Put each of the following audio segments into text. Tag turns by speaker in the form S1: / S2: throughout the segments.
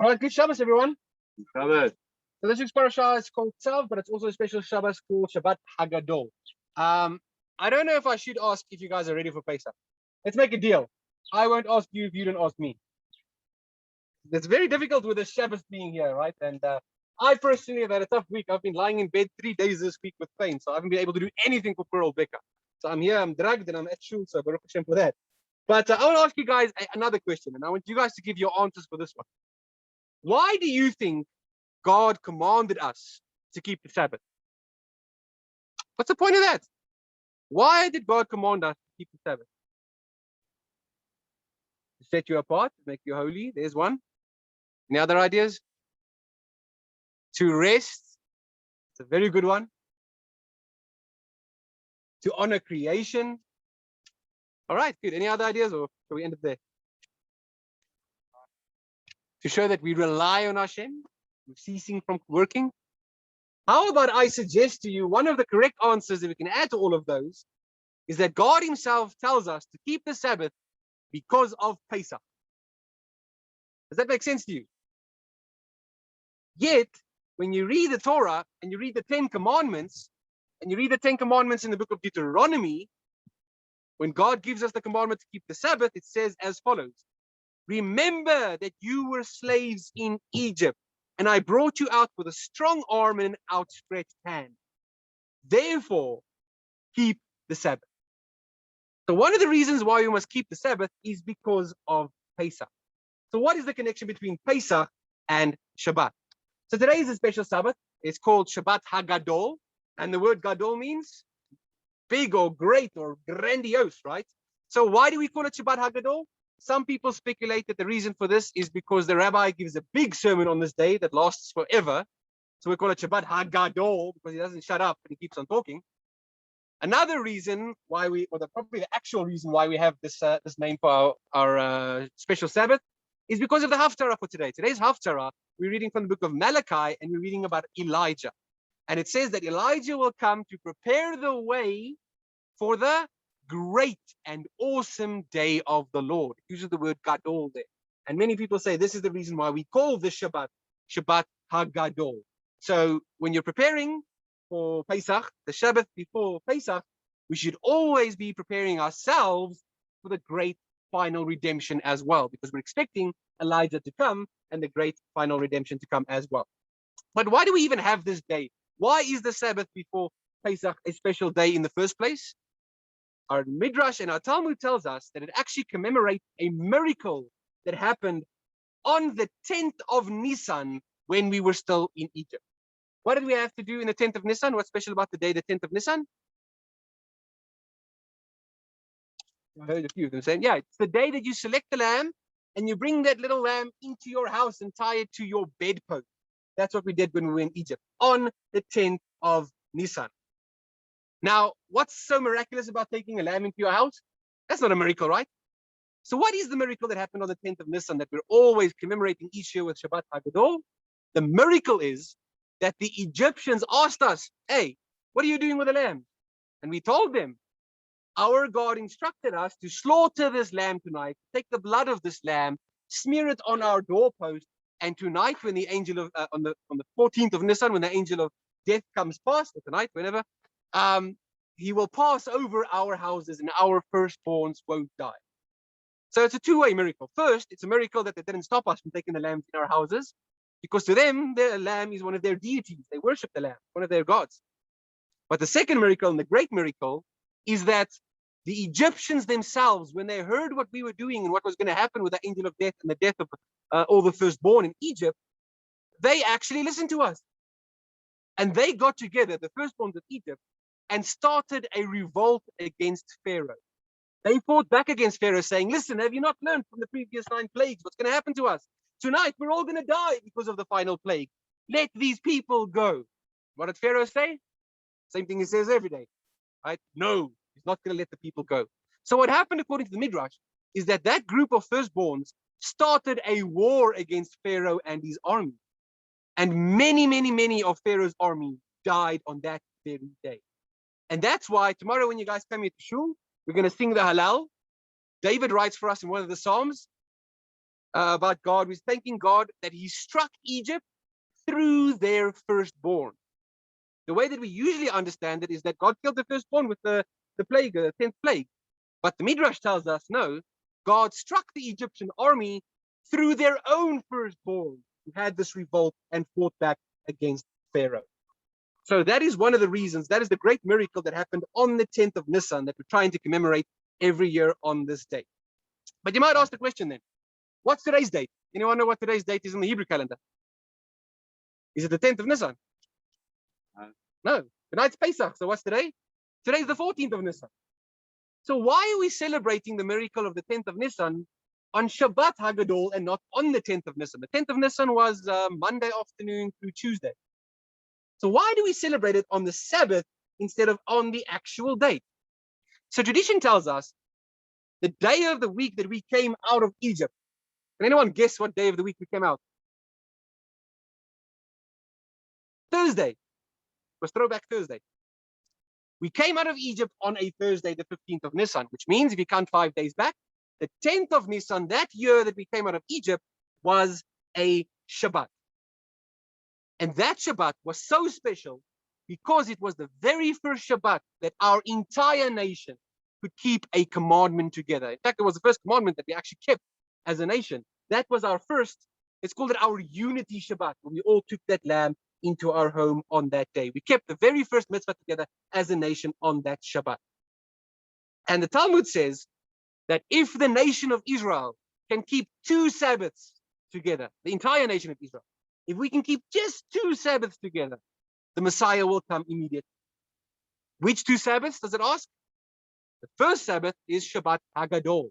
S1: All right, good Shabbos, everyone.
S2: Shabbos.
S1: So this week's parasha is called Tzav, but it's also a special Shabbos called Shabbat Hagadol. I don't know if I should ask if you guys are ready for Pesach. Let's make a deal. I won't ask you if you don't ask me. It's very difficult with the Shabbos being here, right? And I personally have had a tough week. I've been lying in bed 3 days this week with pain, so I haven't been able to do anything for poor old Becca. So I'm here, I'm dragged, and I'm at shul, so Baruch Hashem for that. But I want to ask you guys another question, and I want you guys to give your answers for this one. Why do you think God commanded us to keep the Sabbath? What's the point of that? Why did God command us to keep the Sabbath? To set you apart, to make you holy. There's one. Any other ideas? To rest. It's a very good one. To honor creation. All right, good. Any other ideas, or shall we end it there? To show that we rely on Hashem, ceasing from working. How about I suggest to you one of the correct answers that we can add to all of those is that God himself tells us to keep the Sabbath because of Pesach. Does that make sense to you? Yet, when you read the Torah and you read the 10 Commandments, and you read the 10 Commandments in the book of Deuteronomy, when God gives us the commandment to keep the Sabbath, it says as follows. Remember that you were slaves in Egypt, and I brought you out with a strong arm and an outstretched hand. Therefore, keep the Sabbath. So one of the reasons why we must keep the Sabbath is because of Pesach. So what is the connection between Pesach and Shabbat? So today is a special Sabbath. It's called Shabbat Hagadol, and the word Gadol means big or great or grandiose, right? So why do we call it Shabbat Hagadol? Some people speculate that the reason for this is because the rabbi gives a big sermon on this day that lasts forever. So we call it Shabbat Hagadol because he doesn't shut up and he keeps on talking. Another reason why probably the actual reason why we have this name for our special Sabbath is because of the Haftarah for today. Today's Haftarah, we're reading from the book of Malachi and we're reading about Elijah. And it says that Elijah will come to prepare the way for the great and awesome day of the Lord. It uses the word Gadol there. And many people say this is the reason why we call this Shabbat, Shabbat Hagadol. So when you're preparing for Pesach, the Shabbat before Pesach, we should always be preparing ourselves for the great final redemption as well, because we're expecting Elijah to come and the great final redemption to come as well. But why do we even have this day? Why is the Sabbath before Pesach a special day in the first place? Our Midrash and our Talmud tells us that it actually commemorates a miracle that happened on the 10th of Nisan when we were still in Egypt. What did we have to do in the 10th of Nisan? What's special about the day, the 10th of Nisan? I heard a few of them saying, yeah, it's the day that you select the lamb and you bring that little lamb into your house and tie it to your bedpost. That's what we did when we were in Egypt, on the 10th of Nisan. Now, what's so miraculous about taking a lamb into your house? That's not a miracle, right? So what is the miracle that happened on the 10th of Nisan that we're always commemorating each year with Shabbat Hagadol? The miracle is that the Egyptians asked us, hey, what are you doing with the lamb? And we told them, our God instructed us to slaughter this lamb tonight, take the blood of this lamb, smear it on our doorpost, and tonight when the angel of, on the 14th of Nisan, when the angel of death comes past, or tonight, whenever, he will pass over our houses and our firstborns won't die. So it's a two-way miracle. First, it's a miracle that they didn't stop us from taking the lambs in our houses, because to them, the lamb is one of their deities. They worship the lamb, one of their gods. But the second miracle, and the great miracle, is that the Egyptians themselves, when they heard what we were doing and what was going to happen with the angel of death and the death of all the firstborn in Egypt, they actually listened to us. And they got together, the firstborns of Egypt, and started a revolt against Pharaoh. They fought back against Pharaoh saying, listen, have you not learned from the previous 9 plagues what's going to happen to us? Tonight, we're all going to die because of the final plague. Let these people go. What did Pharaoh say? Same thing he says every day, right? No, he's not going to let the people go. So what happened, according to the Midrash, is that that group of firstborns started a war against Pharaoh and his army. And many, many, many of Pharaoh's army died on that very day. And that's why tomorrow when you guys come here to shul, we're going to sing the Halal. David writes for us in one of the Psalms, about God. We're thanking God that he struck Egypt through their firstborn. The way that we usually understand it is that God killed the firstborn with the plague, the 10th plague. But the Midrash tells us, no, God struck the Egyptian army through their own firstborn, who had this revolt and fought back against Pharaoh. So that is one of the reasons, that is the great miracle that happened on the 10th of Nisan that we're trying to commemorate every year on this day. But you might ask the question then, what's today's date? Anyone know what today's date is on the Hebrew calendar? Is it the 10th of Nisan? No. Tonight's Pesach. So what's today? Today's the 14th of Nisan. So why are we celebrating the miracle of the 10th of Nisan on Shabbat Hagadol and not on the 10th of Nisan? The 10th of Nisan was Monday afternoon through Tuesday. So why do we celebrate it on the Sabbath instead of on the actual date? So tradition tells us the day of the week that we came out of Egypt. Can anyone guess what day of the week we came out? Thursday. It was Throwback Thursday. We came out of Egypt on a Thursday, the 15th of Nisan, which means if you count 5 days back, the 10th of Nisan, that year that we came out of Egypt, was a Shabbat. And that Shabbat was so special because it was the very first Shabbat that our entire nation could keep a commandment together. In fact, it was the first commandment that we actually kept as a nation. That was our first, it's called it our unity Shabbat, where we all took that lamb into our home on that day. We kept the very first mitzvah together as a nation on that Shabbat. And the Talmud says that if the nation of Israel can keep 2 Sabbaths together, the entire nation of Israel, if we can keep just 2 Sabbaths together, the Messiah will come immediately. Which 2 Sabbaths does it ask? The first Sabbath is Shabbat Hagadol,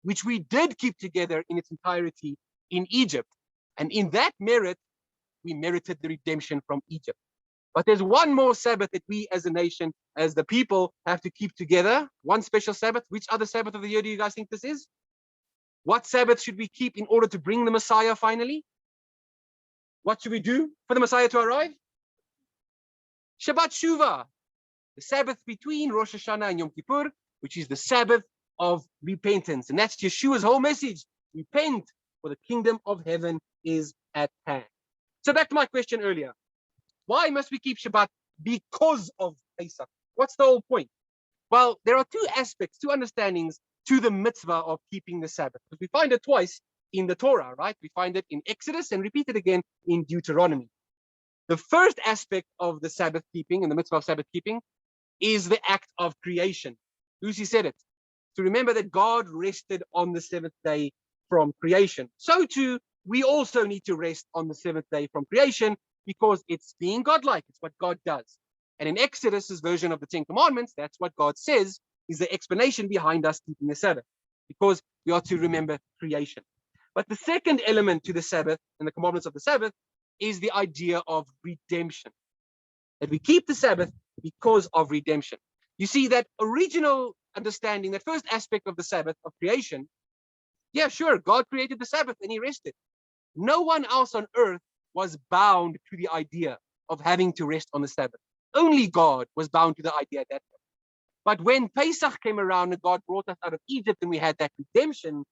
S1: which we did keep together in its entirety in Egypt. And in that merit, we merited the redemption from Egypt. But there's one more Sabbath that we as a nation, as the people, have to keep together. One special Sabbath. Which other Sabbath of the year do you guys think this is? What Sabbath should we keep in order to bring the Messiah finally? What should we do for the Messiah to arrive? Shabbat Shuvah, the Sabbath between Rosh Hashanah and Yom Kippur, which is the Sabbath of repentance. And that's Yeshua's whole message. Repent, for the kingdom of heaven is at hand. So back to my question earlier. Why must we keep Shabbat? Because of Pesach. What's the whole point? Well, there are 2 aspects, 2 understandings to the mitzvah of keeping the Sabbath. Because we find it twice in the Torah, right? We find it in Exodus and repeat it again in Deuteronomy. The first aspect of the Sabbath keeping and the mitzvah of Sabbath keeping is the act of creation. Lucy said it. To remember that God rested on the 7th day from creation. So too, we also need to rest on the 7th day from creation because it's being godlike. It's what God does. And in Exodus's version of the 10 Commandments, that's what God says is the explanation behind us keeping the Sabbath, because we are to remember creation. But the second element to the Sabbath and the commandments of the Sabbath is the idea of redemption. That we keep the Sabbath because of redemption. You see, that original understanding, that first aspect of the Sabbath, of creation, yeah, sure, God created the Sabbath and he rested. No one else on earth was bound to the idea of having to rest on the Sabbath. Only God was bound to the idea at that point. But when Pesach came around and God brought us out of Egypt and we had that redemption,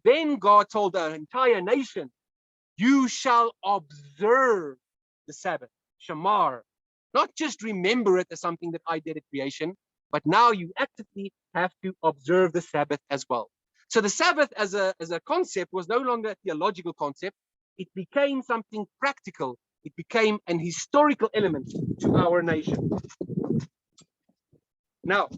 S1: then God told the entire nation, you shall observe the Sabbath, Shamar. Not just remember it as something that I did at creation, but now you actively have to observe the Sabbath as well. So the Sabbath as a concept was no longer a theological concept. It became something practical. It became an historical element to our nation. Now,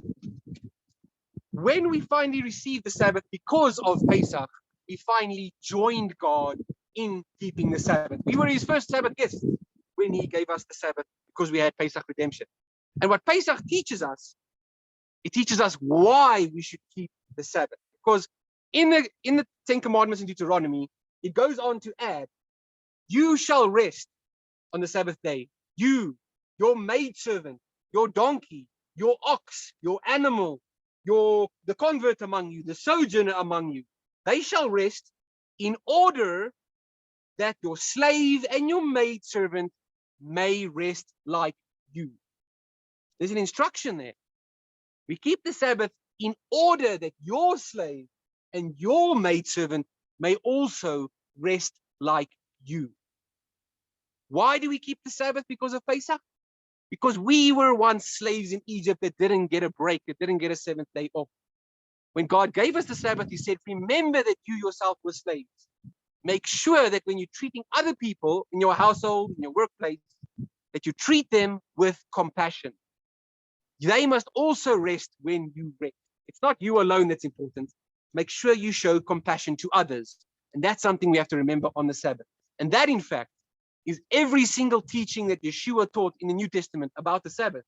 S1: when we finally received the Sabbath because of Pesach, we finally joined God in keeping the Sabbath. We were his first Sabbath guests when he gave us the Sabbath because we had Pesach redemption. And what Pesach teaches us, it teaches us why we should keep the Sabbath. Because in the 10 Commandments in Deuteronomy, it goes on to add, you shall rest on the Sabbath day. You, your maidservant, your donkey, your ox, your animal, the convert among you, the sojourner among you, they shall rest in order that your slave and your maidservant may rest like you. There's an instruction there. We keep the Sabbath in order that your slave and your maidservant may also rest like you. Why do we keep the Sabbath? Because of Pesach? Because we were once slaves in Egypt that didn't get a break, that didn't get a seventh day off. When God gave us the Sabbath, he said, remember that you yourself were slaves. Make sure that when you're treating other people in your household, in your workplace, that you treat them with compassion. They must also rest when you rest. It's not you alone that's important. Make sure you show compassion to others. And that's something we have to remember on the Sabbath. And that, in fact, is every single teaching that Yeshua taught in the New Testament about the Sabbath.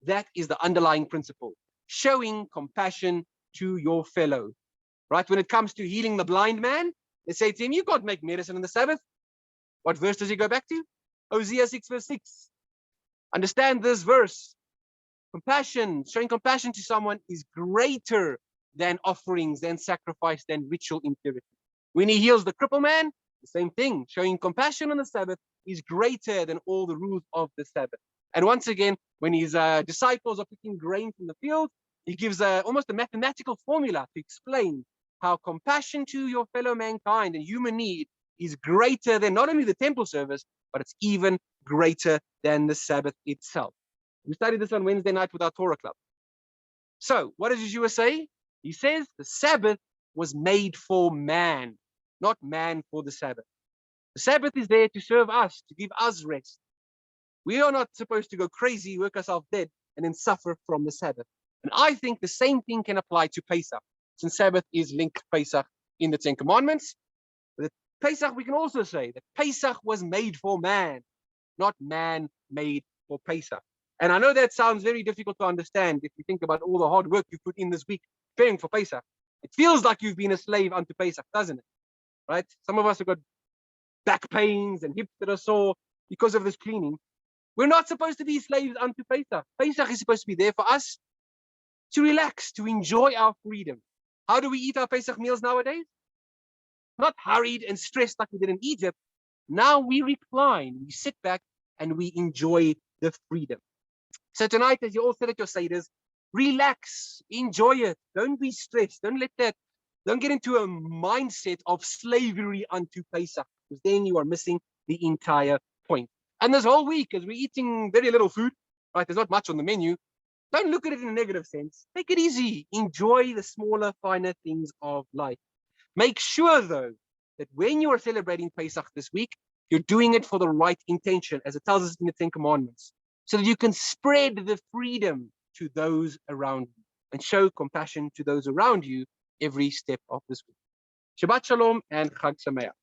S1: That is the underlying principle, showing compassion to your fellow. Right? When it comes to healing the blind man, they say to him, you can't make medicine on the Sabbath. What verse does he go back to? Hosea 6 verse 6. Understand this verse. Compassion, showing compassion to someone is greater than offerings, than sacrifice, than ritual impurity. When he heals the crippled man, the same thing. Showing compassion on the Sabbath is greater than all the rules of the Sabbath. And once again, when his disciples are picking grain from the field, he gives almost a mathematical formula to explain how compassion to your fellow mankind and human need is greater than not only the temple service, but it's even greater than the Sabbath itself. We studied this on Wednesday night with our Torah club. So what does Yeshua say? He says the Sabbath was made for man, not man for the Sabbath. The Sabbath is there to serve us, to give us rest. We are not supposed to go crazy, work ourselves dead, and then suffer from the Sabbath. And I think the same thing can apply to Pesach, since Sabbath is linked to Pesach in the Ten Commandments. But Pesach, we can also say that Pesach was made for man, not man made for Pesach. And I know that sounds very difficult to understand if you think about all the hard work you put in this week preparing for Pesach. It feels like you've been a slave unto Pesach, doesn't it? Right? Some of us have got back pains and hips that are sore because of this cleaning. We're not supposed to be slaves unto Pesach. Pesach is supposed to be there for us to relax, to enjoy our freedom. How do we eat our Pesach meals nowadays? Not hurried and stressed like we did in Egypt. Now we recline, we sit back, and we enjoy the freedom. So tonight, as you all sit at your seders, relax, enjoy it. Don't be stressed. Don't get into a mindset of slavery unto Pesach, because then you are missing the entire point. And this whole week, as we're eating very little food, right? There's not much on the menu. Don't look at it in a negative sense. Take it easy. Enjoy the smaller, finer things of life. Make sure, though, that when you are celebrating Pesach this week, you're doing it for the right intention, as it tells us in the Ten Commandments, so that you can spread the freedom to those around you and show compassion to those around you every step of this week. Shabbat Shalom and Chag Sameach.